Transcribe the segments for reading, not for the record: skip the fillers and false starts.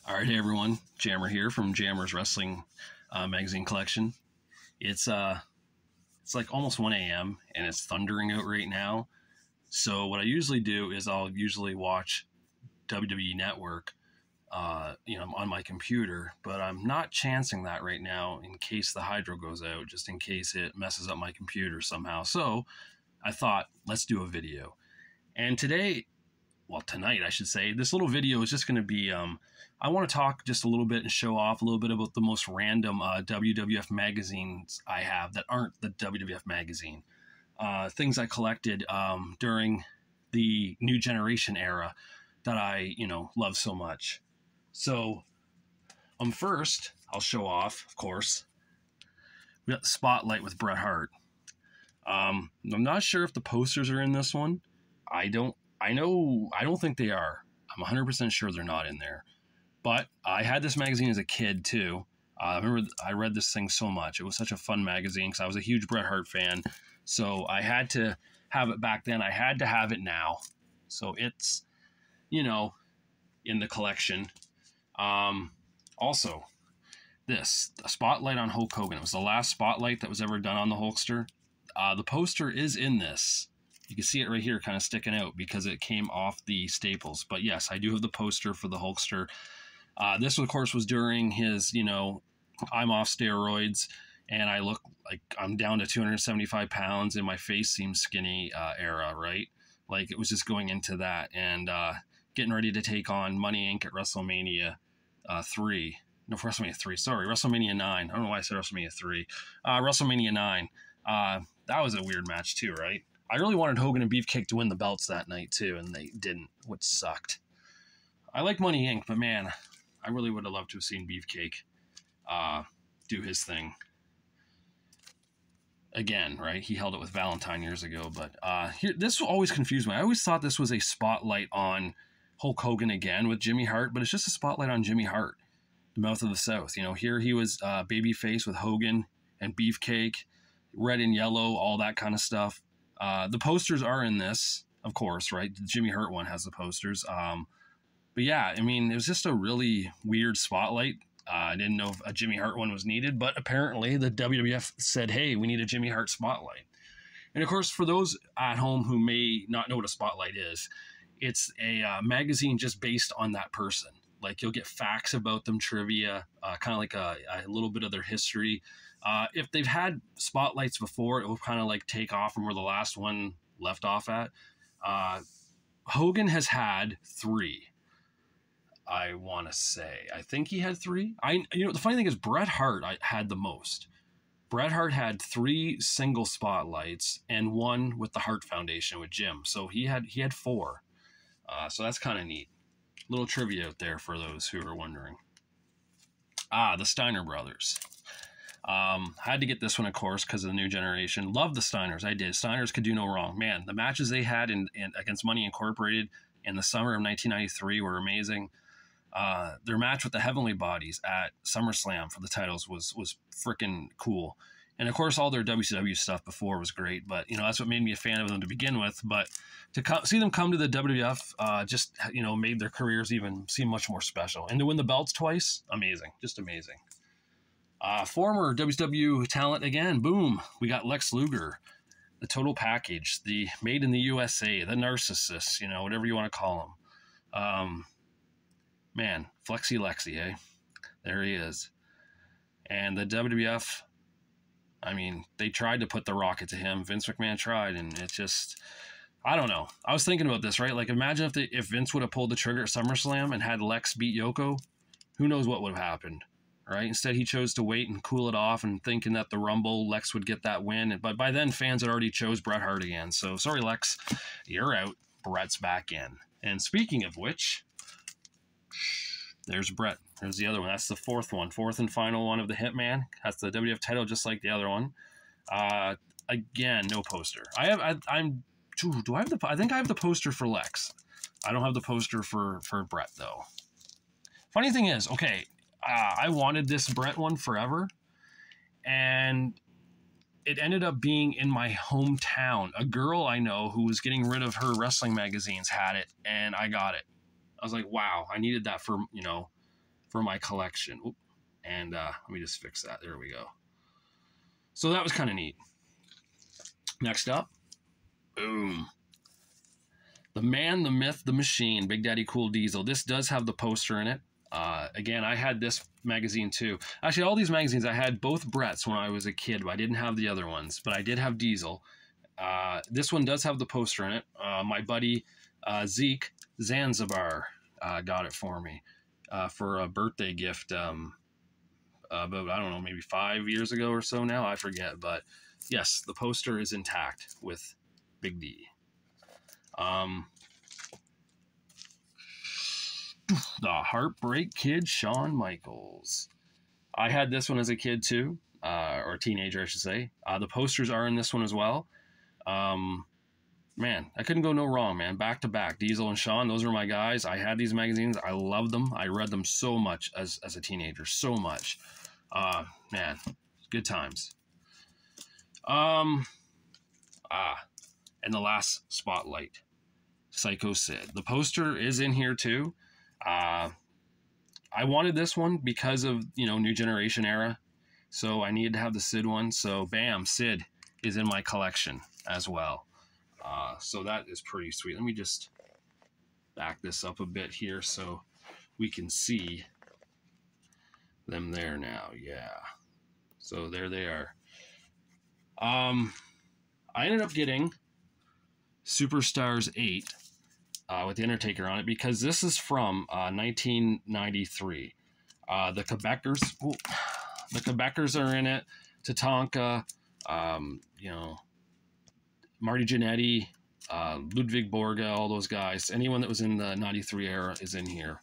All right, hey everyone, Jammer here from Jammer's Wrestling Magazine Collection. It's like almost 1 a.m. and it's thundering out right now. So what I usually do is I'll usually watch WWE Network, on my computer, but I'm not chancing that right now in case the hydro goes out, just in case it messes up my computer somehow. So I thought, let's do a video. And tonight, I should say, this little video is just going to be, I want to talk just a little bit and show off a little bit about the most random WWF magazines I have that aren't the WWF magazine. Things I collected during the New Generation era that I, love so much. So, first, I'll show off, of course, we got the Spotlight with Bret Hart. I'm not sure if the posters are in this one. I don't think they are. I'm 100% sure they're not in there. But I had this magazine as a kid, too. I remember I read this thing so much. It was such a fun magazine because I was a huge Bret Hart fan. So I had to have it back then. I had to have it now. So it's, in the collection. Also, a Spotlight on Hulk Hogan. It was the last Spotlight that was ever done on the Hulkster. The poster is in this. You can see it right here kind of sticking out because it came off the staples. But yes, I do have the poster for the Hulkster. This, of course, was during his, I'm off steroids and I look like I'm down to 275 pounds and my face seems skinny era, right? Like it was just going into that and getting ready to take on Money Inc. at WrestleMania 3. No, for WrestleMania 3, sorry, WrestleMania 9. I don't know why I said WrestleMania 3. WrestleMania 9. That was a weird match too, right? I really wanted Hogan and Beefcake to win the belts that night too, and they didn't, which sucked. I like Money Inc., but man, I really would have loved to have seen Beefcake do his thing again, right? He held it with Valentine years ago, but this always confused me. I always thought this was a spotlight on Hulk Hogan again with Jimmy Hart, but it's just a spotlight on Jimmy Hart, the Mouth of the South. Here he was babyface with Hogan and Beefcake, red and yellow, all that kind of stuff. The posters are in this, of course, right? The Jimmy Hart one has the posters. But yeah, it was just a really weird spotlight. I didn't know if a Jimmy Hart one was needed, but apparently the WWF said, hey, we need a Jimmy Hart spotlight. And of course, for those at home who may not know what a spotlight is, it's a magazine just based on that person. Like you'll get facts about them, trivia, kind of like a little bit of their history. If they've had spotlights before, it will kind of like take off from where the last one left off at. Hogan has had 3. I want to say, I think he had 3. The funny thing is Bret Hart had the most. Bret Hart had 3 single spotlights and 1 with the Hart Foundation with Jim. So he had 4. So that's kind of neat. Little trivia out there for those who are wondering. The Steiner brothers. Had to get this one, of course, because of the New Generation. Loved the Steiners. I did. Steiners could do no wrong. Man, the matches they had in against Money Incorporated in the summer of 1993 were amazing. Their match with the Heavenly Bodies at SummerSlam for the titles was freaking cool. And of course, all their WCW stuff before was great. But that's what made me a fan of them to begin with. But to see them come to the WWF just made their careers even seem much more special. And to win the belts twice, amazing, just amazing. Former WCW talent again, boom, we got Lex Luger, the total package, the made in the USA, the narcissist, whatever you want to call him. Man, Flexi Lexi, eh? There he is. And the WWF, they tried to put the rocket to him. Vince McMahon tried, and it just, I don't know. I was thinking about this, right? Like, imagine if Vince would have pulled the trigger at SummerSlam and had Lex beat Yoko, who knows what would have happened, right? Instead, he chose to wait and cool it off and thinking that the Rumble, Lex would get that win. But by then, fans had already chose Bret Hart again. So, sorry, Lex, you're out. Bret's back in. And speaking of which, there's Bret. There's the other one. That's the fourth and final one of the Hitman. That's the WWF title, just like the other one. Again, no poster. I think I have the poster for Lex. I don't have the poster for Bret though. Funny thing is, okay, I wanted this Bret one forever, and it ended up being in my hometown. A girl I know who was getting rid of her wrestling magazines had it, and I got it. I was like, wow, I needed that for, for my collection. Oop. And let me just fix that. There we go. So that was kind of neat. Next up, boom. The Man, the Myth, the Machine, Big Daddy Cool Diesel. This does have the poster in it. Again, I had this magazine too. Actually, all these magazines, I had both Brett's when I was a kid, but I didn't have the other ones. But I did have Diesel. This one does have the poster in it. My buddy Zeke Zanzibar got it for me for a birthday gift. But I don't know, maybe 5 years ago or so now. I forget. But yes, the poster is intact with Big D. The Heartbreak Kid, Shawn Michaels. I had this one as a kid too, or a teenager, I should say. The posters are in this one as well. Man, I couldn't go no wrong, man. Back to back, Diesel and Shawn, those were my guys. I had these magazines. I loved them. I read them so much as a teenager, so much. Man, good times. And the last Spotlight, Psycho Sid. The poster is in here too. I wanted this one because of, you know, New Generation era. So I needed to have the Sid one. So bam, Sid is in my collection as well. So that is pretty sweet. Let me just back this up a bit here so we can see them there now. Yeah. So there they are. I ended up getting Superstars 8 with The Undertaker on it because this is from 1993. The Quebecers are in it. Tatanka, you know, Marty Jannetty, Ludwig Borga, all those guys. Anyone that was in the 93 era is in here.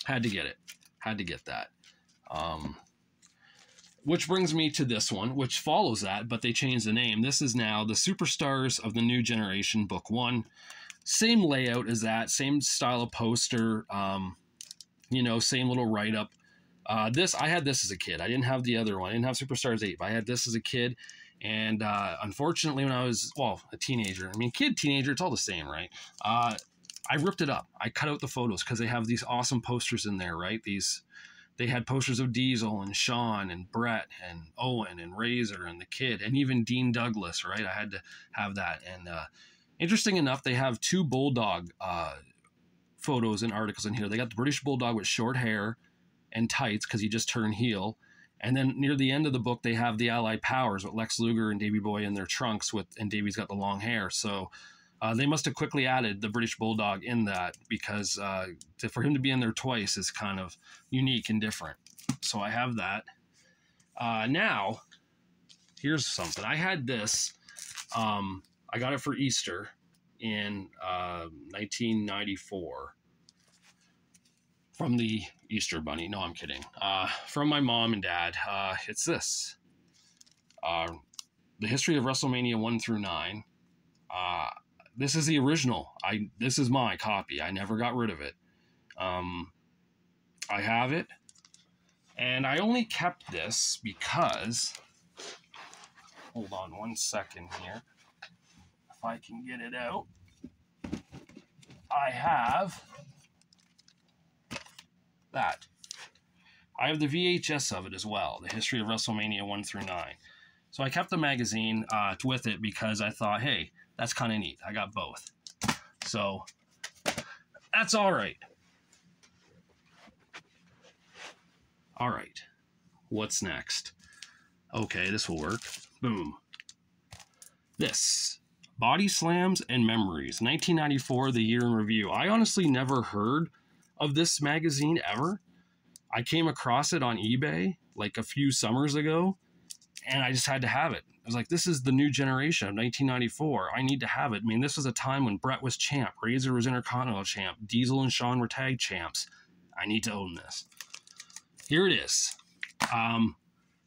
Had to get it. Had to get that. Which brings me to this one, which follows that, but they changed the name. This is now the Superstars of the New Generation, Book 1. Same layout as that, same style of poster, you know, same little write-up. I had this as a kid. I didn't have the other one. I didn't have Superstars 8, but I had this as a kid. And unfortunately, when I was, well, a teenager, I mean, kid, teenager, it's all the same, right? I ripped it up. I cut out the photos because they have these awesome posters in there, right? They had posters of Diesel and Shawn and Brett and Owen and Razor and the Kid and even Dean Douglas, right? I had to have that. And interesting enough, they have 2 Bulldog photos and articles in here. They got the British Bulldog with short hair and tights because he just turned heel. And then near the end of the book, they have the Allied Powers with Lex Luger and Davey Boy in their trunks and Davey's got the long hair. So they must have quickly added the British Bulldog in that because for him to be in there twice is kind of unique and different. So I have that. Now, here's something. I had this. I got it for Easter in 1994 from the Easter Bunny. No, I'm kidding. From my mom and dad. It's this. The history of WrestleMania 1 through 9. This is the original. This is my copy. I never got rid of it. I have it. And I only kept this because, hold on one second here. If I can get it out. I have that. I have the VHS of it as well. The history of WrestleMania 1 through 9. So I kept the magazine with it because I thought, hey, that's kind of neat. I got both. So that's all right. All right. What's next? Okay, this will work. Boom. This. Body Slams and Memories. 1994, the year in review. I honestly never heard of this magazine ever. I came across it on eBay like a few summers ago, and I just had to have it. I was like, this is the New Generation of 1994. I need to have it. I mean, this was a time when Brett was champ. Razor was Intercontinental champ. Diesel and Shawn were tag champs. I need to own this. Here it is.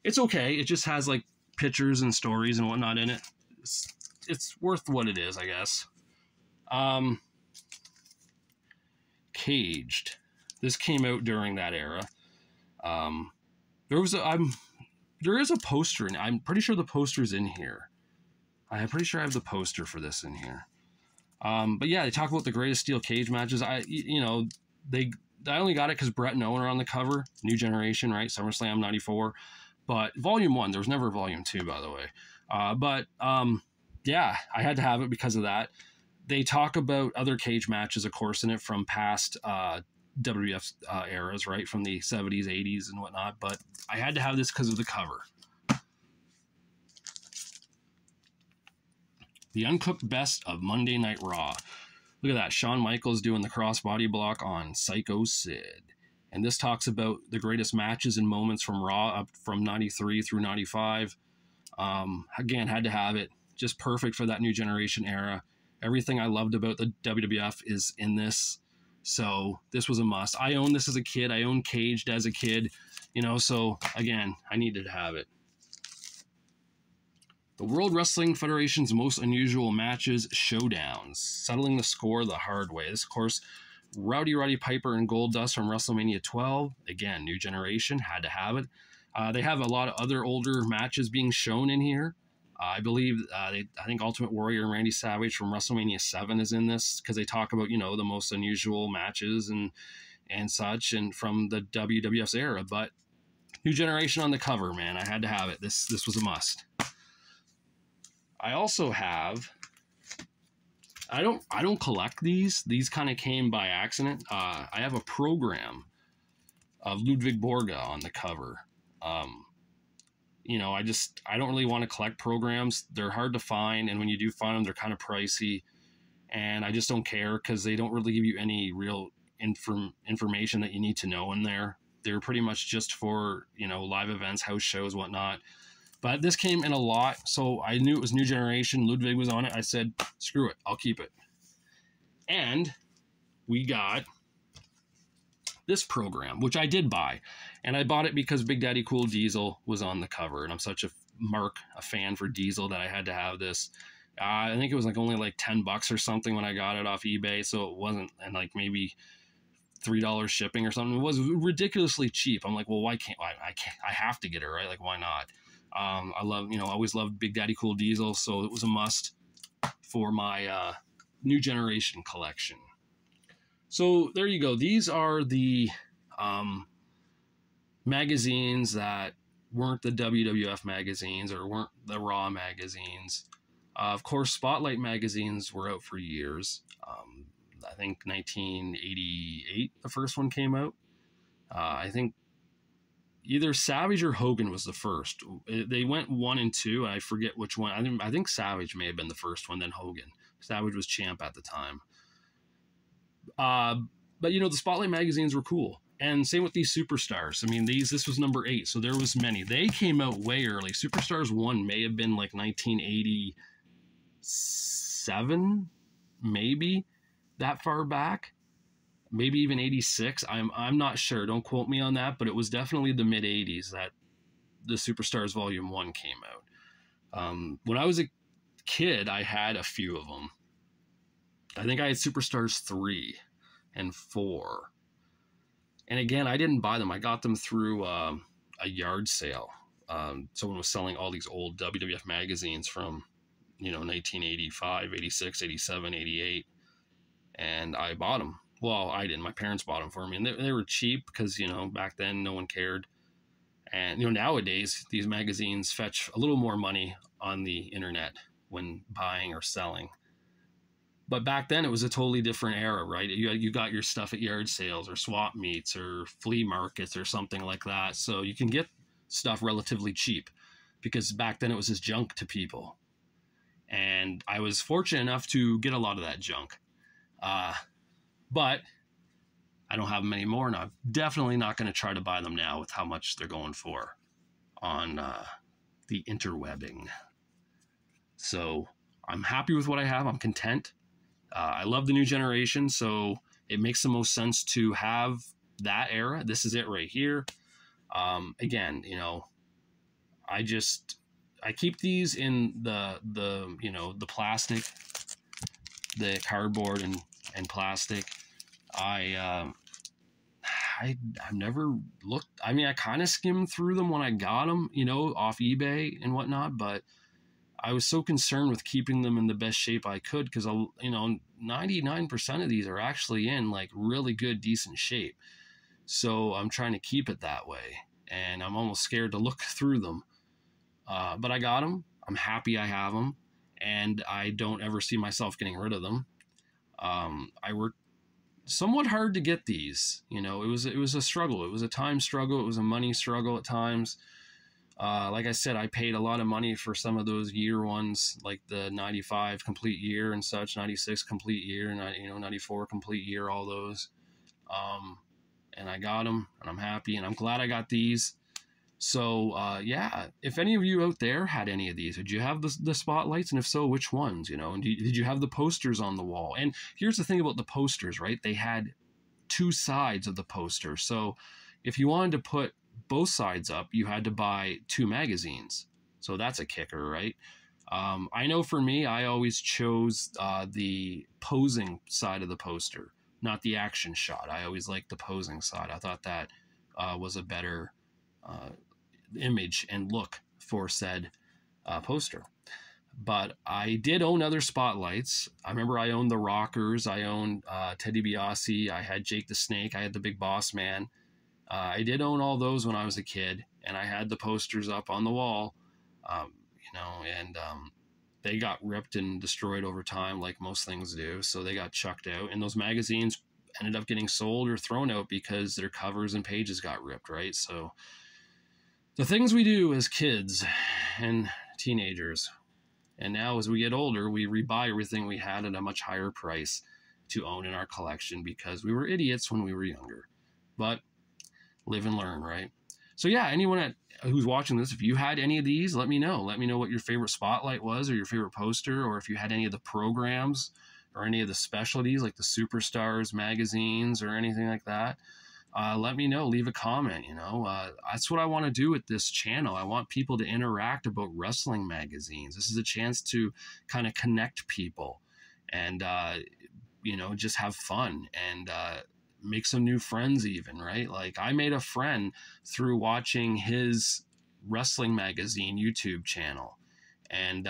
It's okay. It just has like pictures and stories and whatnot in it. It's worth what it is, I guess. Caged. This came out during that era. There is a poster, and I'm pretty sure the poster's in here. I'm pretty sure I have the poster for this in here. But yeah, they talk about the greatest steel cage matches. I only got it because Brett and Owen are on the cover. New Generation, right? SummerSlam '94. But Volume 1, there was never Volume 2, by the way. Yeah, I had to have it because of that. They talk about other cage matches, of course, in it from past WWF eras, right? From the 70s, 80s, and whatnot. But I had to have this because of the cover. The Uncooked Best of Monday Night Raw. Look at that. Shawn Michaels doing the crossbody block on Psycho Sid. And this talks about the greatest matches and moments from Raw up from 93 through 95. Again, had to have it. Just perfect for that New Generation era. Everything I loved about the WWF is in this. So this was a must. I owned this as a kid. I owned Caged as a kid. You know, so again, I needed to have it. The World Wrestling Federation's Most Unusual Matches Showdowns. Settling the score the hard way. This, of course, Roddy Piper and Goldust from WrestleMania 12. Again, New Generation, had to have it. They have a lot of other older matches being shown in here. I believe, I think Ultimate Warrior and Randy Savage from WrestleMania 7 is in this because they talk about, you know, the most unusual matches and such, and from the WWF's era. But New Generation on the cover, man, I had to have it. This was a must. I also have, I don't collect these. These kind of came by accident. I have a program of Ludwig Borga on the cover. You know, I don't really want to collect programs. They're hard to find, and when you do find them, they're kind of pricey, and I just don't care because they don't really give you any real information that you need to know in there. They're pretty much just for, you know, live events, house shows, whatnot. But this came in a lot, so I knew it was New Generation. Ludwig was on it. I said, screw it, I'll keep it. And we got this program, which I did buy. And I bought it because Big Daddy Cool Diesel was on the cover. And I'm such a fan for Diesel that I had to have this. I think it was like only like $10 or something when I got it off eBay. So it wasn't, and like maybe $3 shipping or something. It was ridiculously cheap. I'm like, well, why can't I have to get it, right? Like, why not? I love, you know, I always loved Big Daddy Cool Diesel, so it was a must for my New Generation collection. So there you go. These are the magazines that weren't the WWF magazines or weren't the Raw magazines. Of course, Spotlight magazines were out for years. I think 1988, the first one came out. I think either Savage or Hogan was the first. They went 1 and 2. I forget which one. I think Savage may have been the first one, then Hogan. Savage was champ at the time. But you know, the Spotlight magazines were cool. And same with these Superstars. I mean, this was number 8, so there was many. They came out way early. Superstars 1 may have been like 1987, maybe that far back. Maybe even 86. I'm not sure. Don't quote me on that, but it was definitely the mid 80s that the Superstars Volume 1 came out. When I was a kid, I had a few of them. I think I had Superstars 3 and 4. And again, I didn't buy them. I got them through a yard sale. Someone was selling all these old WWF magazines from, you know, 1985, 86, 87, 88. And I bought them. Well, I didn't. My parents bought them for me. And they were cheap because, you know, back then no one cared. And, you know, nowadays these magazines fetch a little more money on the internet when buying or selling. But back then it was a totally different era, right? You got your stuff at yard sales or swap meets or flea markets or something like that. So you can get stuff relatively cheap because back then it was just junk to people. And I was fortunate enough to get a lot of that junk. But I don't have them anymore, and I'm definitely not going to try to buy them now with how much they're going for on the interwebbing. So I'm happy with what I have. I'm content. I love the New Generation, so it makes the most sense to have that era. This is it right here. Again, you know, I keep these in the you know, the plastic, the cardboard and plastic. I've never looked. I mean, I kind of skimmed through them when I got them, you know, off eBay and whatnot, but I was so concerned with keeping them in the best shape I could, because, 99% of these are actually in like really good, decent shape. So I'm trying to keep it that way, and I'm almost scared to look through them. But I got them. I'm happy I have them, and I don't ever see myself getting rid of them. I worked somewhat hard to get these. It was a struggle. It was a time struggle. It was a money struggle at times. Like I said, I paid a lot of money for some of those year ones, like the 95 complete year and such, 96 complete year, and 94 complete year, all those. And I got them, and I'm happy, and I'm glad I got these. So, yeah, if any of you out there had any of these, did you have the spotlights? And if so, which ones, and did you have the posters on the wall? And here's the thing about the posters, right? They had two sides of the poster. So if you wanted to put both sides up, you had to buy two magazines. So that's a kicker, right? I know for me, I always chose the posing side of the poster, not the action shot. I always liked the posing side. I thought that was a better image and look for said poster. But I did own other spotlights. I remember I owned the Rockers. I owned Teddy Biasi. I had Jake the Snake. I had the Big Boss Man. I did own all those when I was a kid, and I had the posters up on the wall, and they got ripped and destroyed over time, like most things do. So they got chucked out, and those magazines ended up getting sold or thrown out because their covers and pages got ripped, right? So the things we do as kids and teenagers, and now as we get older, we rebuy everything we had at a much higher price to own in our collection because we were idiots when we were younger. But live and learn, right? So yeah, anyone who's watching this, if you had any of these, let me know. Let me know what your favorite spotlight was, or your favorite poster, or if you had any of the programs or any of the specialties like the Superstars magazines or anything like that. Let me know. Leave a comment. That's what I want to do with this channel. I want people to interact about wrestling magazines. This is a chance to kind of connect people and just have fun and make some new friends even, right? Like I made a friend through watching his wrestling magazine YouTube channel. And,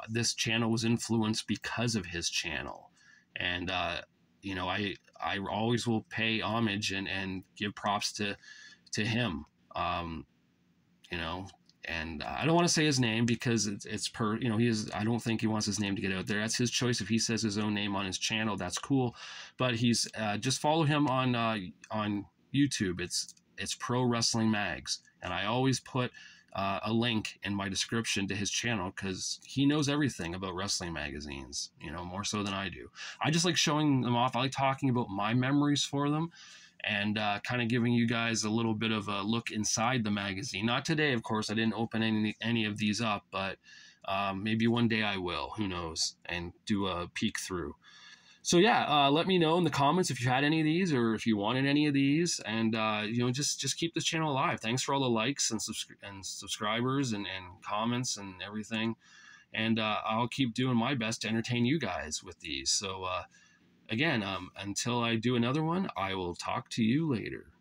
this channel was influenced because of his channel. And, I always will pay homage and give props to him, and I don't want to say his name because I don't think he wants his name to get out there. That's his choice. If he says his own name on his channel, that's cool. But he's just follow him on YouTube. It's Pro Wrestling Mags, and I always put a link in my description to his channel because he knows everything about wrestling magazines, more so than I do. I just like showing them off. I like talking about my memories for them and kind of giving you guys a little bit of a look inside the magazine. Not today, of course. I didn't open any of these up, but maybe one day I will. Who knows? And do a peek through. So yeah, let me know in the comments if you had any of these or if you wanted any of these, and just keep this channel alive. Thanks for all the likes and subscribers and comments and everything, and I'll keep doing my best to entertain you guys with these. So again, until I do another one, I will talk to you later.